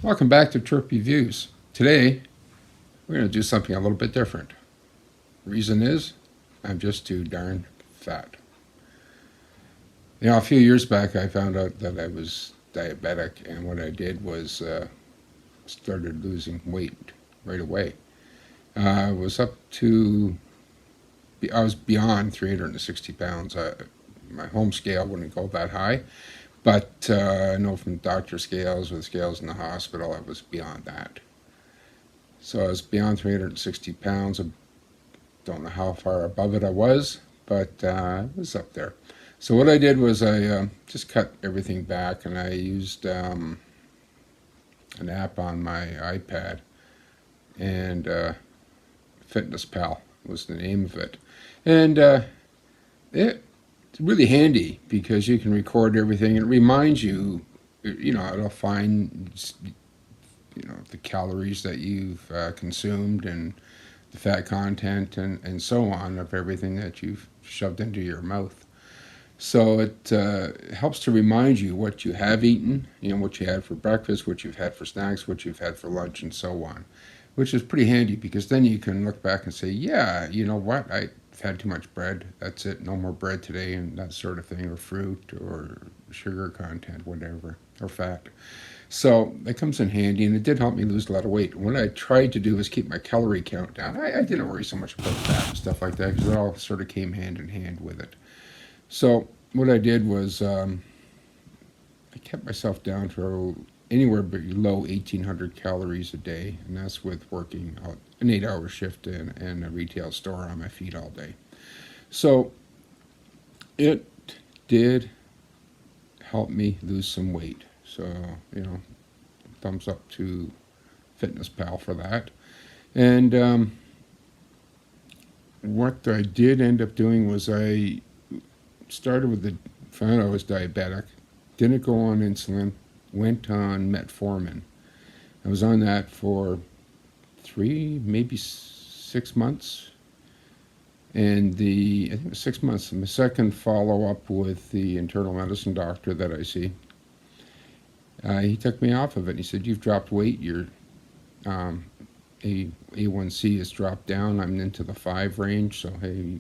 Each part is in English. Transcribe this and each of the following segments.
Welcome back to Trip Reviews. Today, we're going to do something a little bit different. Reason is, I'm just too darn fat. A few years back, I found out that I was diabetic, and what I did was started losing weight right away. I was I was beyond 360 pounds. My home scale wouldn't go that high, but I know from doctor scales or scales in the hospital, I was beyond that. So I was beyond 360 pounds. I don't know how far above it I was, but I was up there. So what I did was I just cut everything back, and I used an app on my iPad, and Fitness Pal was the name of it. And it's really handy because you can record everything. It reminds you, it'll find, the calories that you've consumed and the fat content and so on of everything that you've shoved into your mouth. So it helps to remind you what you have eaten, what you had for breakfast, what you've had for snacks, what you've had for lunch, and so on, which is pretty handy because then you can look back and say, yeah, you know what, I've had too much bread. That's it. No more bread today, and that sort of thing, or fruit or sugar content, whatever, or fat. So that comes in handy, and it did help me lose a lot of weight. What I tried to do was keep my calorie count down. I didn't worry so much about fat and stuff like that because it all sort of came hand in hand with it. So what I did was I kept myself down to anywhere below 1,800 calories a day, and that's with working out an 8-hour shift in a retail store on my feet all day. So it did help me lose some weight. So, thumbs up to Fitness Pal for that. And what I did end up doing was I started with found I was diabetic, didn't go on insulin, went on metformin. I was on that for 3, maybe 6 months. And I think it was 6 months. My second follow-up with the internal medicine doctor that I see, he took me off of it. He said, "You've dropped weight. Your A1C has dropped down. I'm into the 5 range. So hey,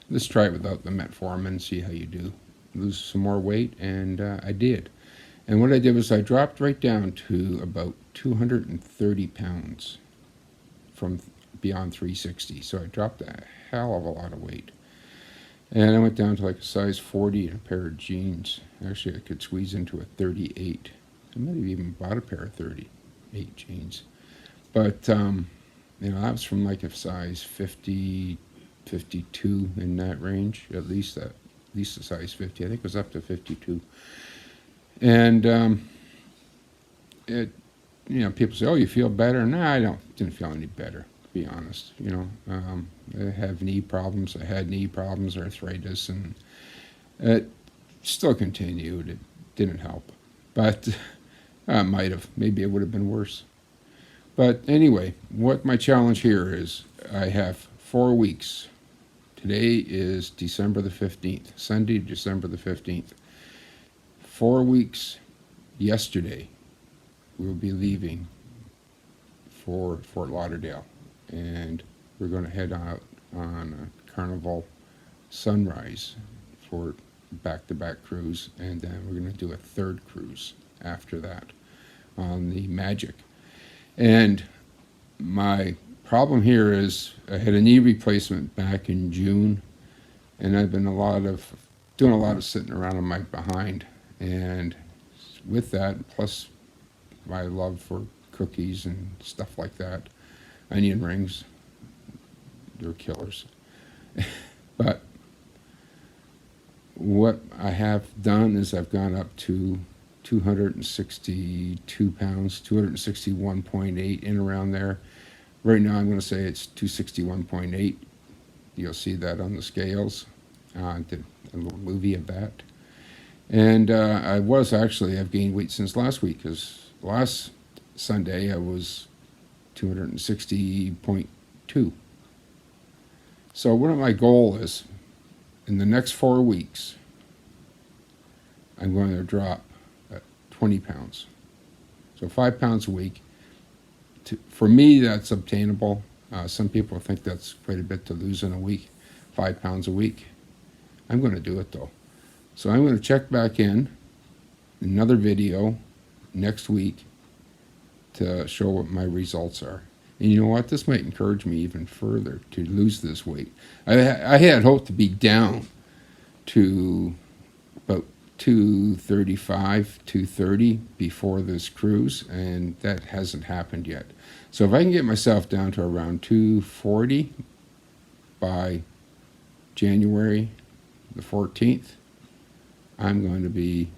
let's try it without the metformin. See how you do. Lose some more weight." And I did. And what I did was I dropped right down to about 230 pounds from beyond 360. So I dropped a hell of a lot of weight. And I went down to like a size 40 in a pair of jeans. Actually, I could squeeze into a 38. I might have even bought a pair of 38 jeans. But, that was from like a size 50, 52 in that range, at least a size 50. I think it was up to 52. And people say, "Oh, you feel better?" No, I didn't feel any better, to be honest. I have knee problems. I had knee problems, arthritis, and it still continued. It didn't help, but it might have. Maybe it would have been worse. But anyway, what my challenge here is, I have 4 weeks. Today is December the 15th, Sunday, December the 15th. 4 weeks yesterday, we'll be leaving for Fort Lauderdale, and we're going to head out on a Carnival sunrise for back-to-back cruise, and then we're going to do a third cruise after that on the Magic. And my problem here is I had a knee replacement back in June, and I've been doing a lot of sitting around on my behind. And with that, plus my love for cookies and stuff like that, onion rings, they're killers. But what I have done is I've gone up to 262 pounds, 261.8, in around there. Right now I'm going to say it's 261.8. You'll see that on the scales. I did a little movie of that. And I've gained weight since last week, because last Sunday I was 260.2. So what my goal is, in the next 4 weeks, I'm going to drop 20 pounds. So 5 pounds a week. For me, that's obtainable. Some people think that's quite a bit to lose in a week. 5 pounds a week. I'm going to do it though. So I'm going to check back in another video next week to show what my results are. And you know what? This might encourage me even further to lose this weight. I had hoped to be down to about 235, 230 before this cruise, and that hasn't happened yet. So if I can get myself down to around 240 by January the 14th, I'm going to be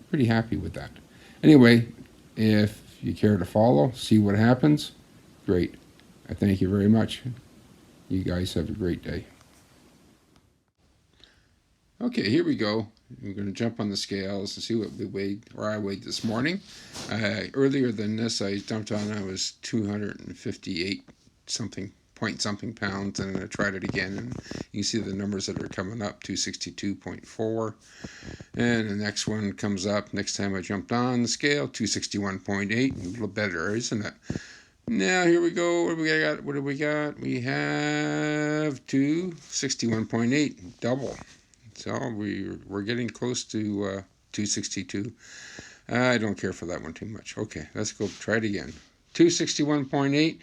pretty happy with that. Anyway, if you care to follow, see what happens, great. I thank you very much. You guys have a great day. Okay, here we go. We're going to jump on the scales and see what we weighed, or I weighed this morning. Earlier than this, I jumped on, I was 258 something, point something pounds, and I tried it again, and you can see the numbers that are coming up, 262.4. And the next one comes up, next time I jumped on the scale, 261.8, a little better, isn't it? Now, here we go. What do we got? What do we got? We have 261.8, double. So we're getting close to 262. I don't care for that one too much. Okay, let's go try it again. 261.8.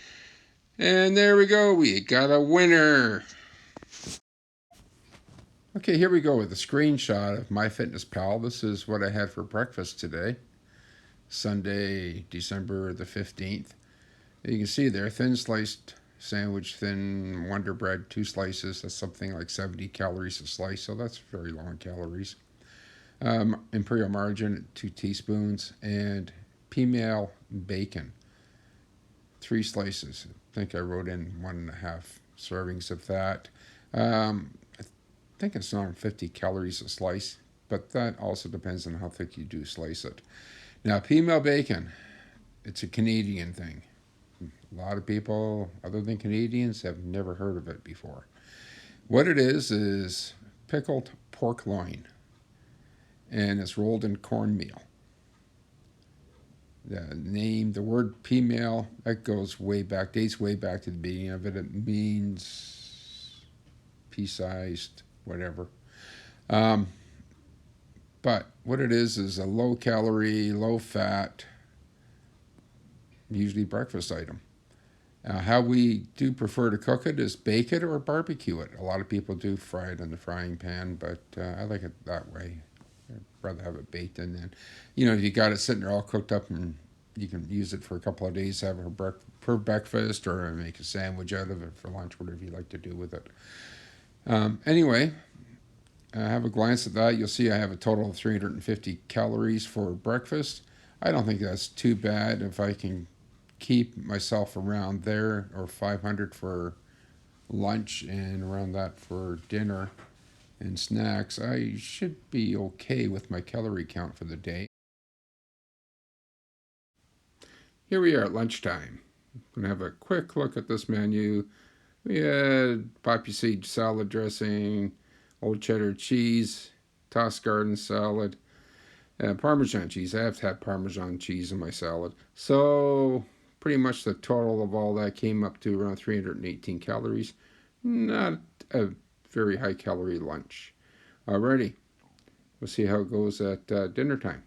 And there we go. We got a winner. Okay, here we go with a screenshot of MyFitnessPal. This is what I had for breakfast today, Sunday, December the 15th. You can see there, thin sliced sandwich, thin Wonder Bread, 2 slices. That's something like 70 calories a slice, so that's very low in calories. Imperial margarine, 2 teaspoons, and pea bacon, 3 slices. I think I wrote in 1.5 servings of that. I think it's around 50 calories a slice, but that also depends on how thick you do slice it. Now, pea bacon, it's a Canadian thing. A lot of people, other than Canadians, have never heard of it before. What it is pickled pork loin, and it's rolled in cornmeal. The word female, that goes way back, dates way back to the beginning of it. It means pea-sized, whatever. But what it is a low-calorie, low-fat, usually breakfast item. How we do prefer to cook it is bake it or barbecue it. A lot of people do fry it in the frying pan, but I like it that way. I'd rather have it baked, and then, if you got it sitting there all cooked up, and you can use it for a couple of days, have it for breakfast, or make a sandwich out of it for lunch, whatever you like to do with it. Anyway, have a glance at that. You'll see I have a total of 350 calories for breakfast. I don't think that's too bad if I can keep myself around there, or 500 for lunch and around that for dinner and snacks. I should be okay with my calorie count for the day. Here we are at lunchtime. I'm going to have a quick look at this menu. We had poppy seed salad dressing, old cheddar cheese, tossed garden salad, Parmesan cheese. I have to have Parmesan cheese in my salad. So pretty much the total of all that came up to around 318 calories. Not a very high calorie lunch. Alrighty, we'll see how it goes at dinner time.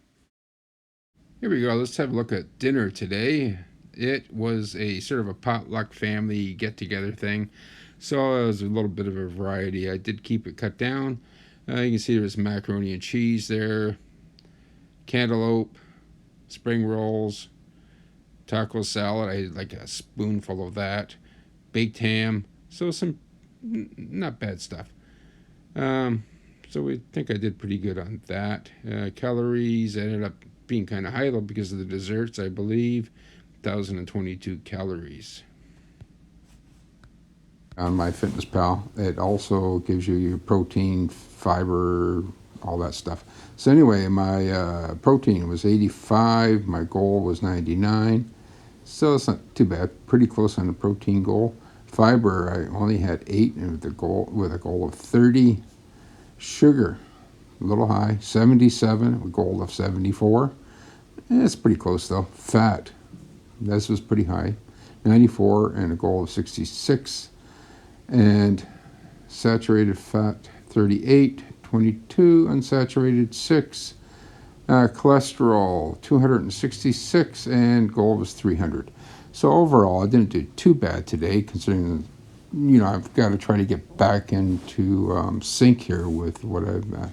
Here we go. Let's have a look at dinner today. It was a sort of a potluck family get-together thing, so it was a little bit of a variety. I did keep it cut down. You can see there's macaroni and cheese there, cantaloupe, spring rolls, taco salad. I had like a spoonful of that, baked ham, so some not bad stuff. So we think I did pretty good on that. Calories ended up being kind of high though because of the desserts, I believe. 1,022 calories. On MyFitnessPal, it also gives you your protein, fiber, all that stuff. So anyway, my protein was 85. My goal was 99. So it's not too bad. Pretty close on the protein goal. Fiber, I only had 8 with a goal of 30. Sugar, a little high, 77, a goal of 74. It's pretty close though. Fat, this was pretty high, 94 and a goal of 66. And saturated fat, 38, 22, unsaturated 6. Cholesterol, 266, and goal was 300. So overall, I didn't do too bad today, considering, I've got to try to get back into sync here with what I'm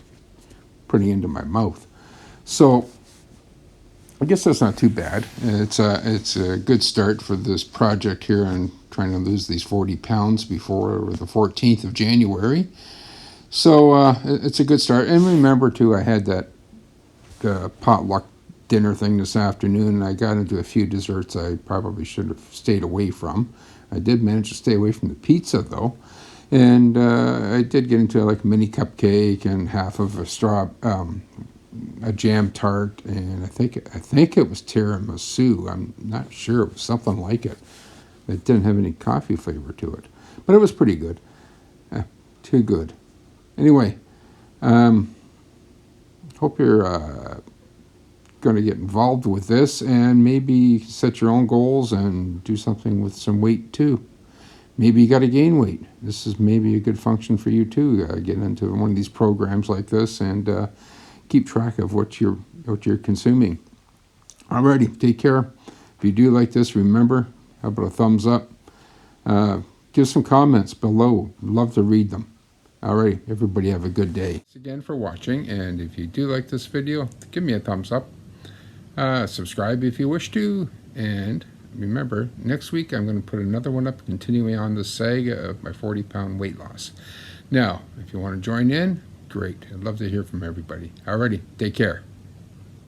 putting into my mouth. So I guess that's not too bad. It's a good start for this project here on trying to lose these 40 pounds before the 14th of January. So it's a good start. And remember, too, I had that potluck dinner thing this afternoon, and I got into a few desserts I probably should have stayed away from. I did manage to stay away from the pizza, though. And I did get into like a mini cupcake and half of a jam tart, and I think it was tiramisu. I'm not sure. It was something like it. It didn't have any coffee flavor to it, but it was pretty good. Too good. Anyway, hope you're going to get involved with this and maybe set your own goals and do something with some weight too. Maybe you got to gain weight. This is maybe a good function for you too. Get into one of these programs like this and keep track of what you're consuming. Alrighty, take care. If you do like this, remember, how about a thumbs up? Give some comments below. Love to read them. Alright, everybody have a good day. Thanks again for watching, and if you do like this video, give me a thumbs up. Subscribe if you wish to, and remember, next week I'm going to put another one up continuing on the saga of my 40-pound weight loss. Now, if you want to join in, great. I'd love to hear from everybody. Alrighty, take care.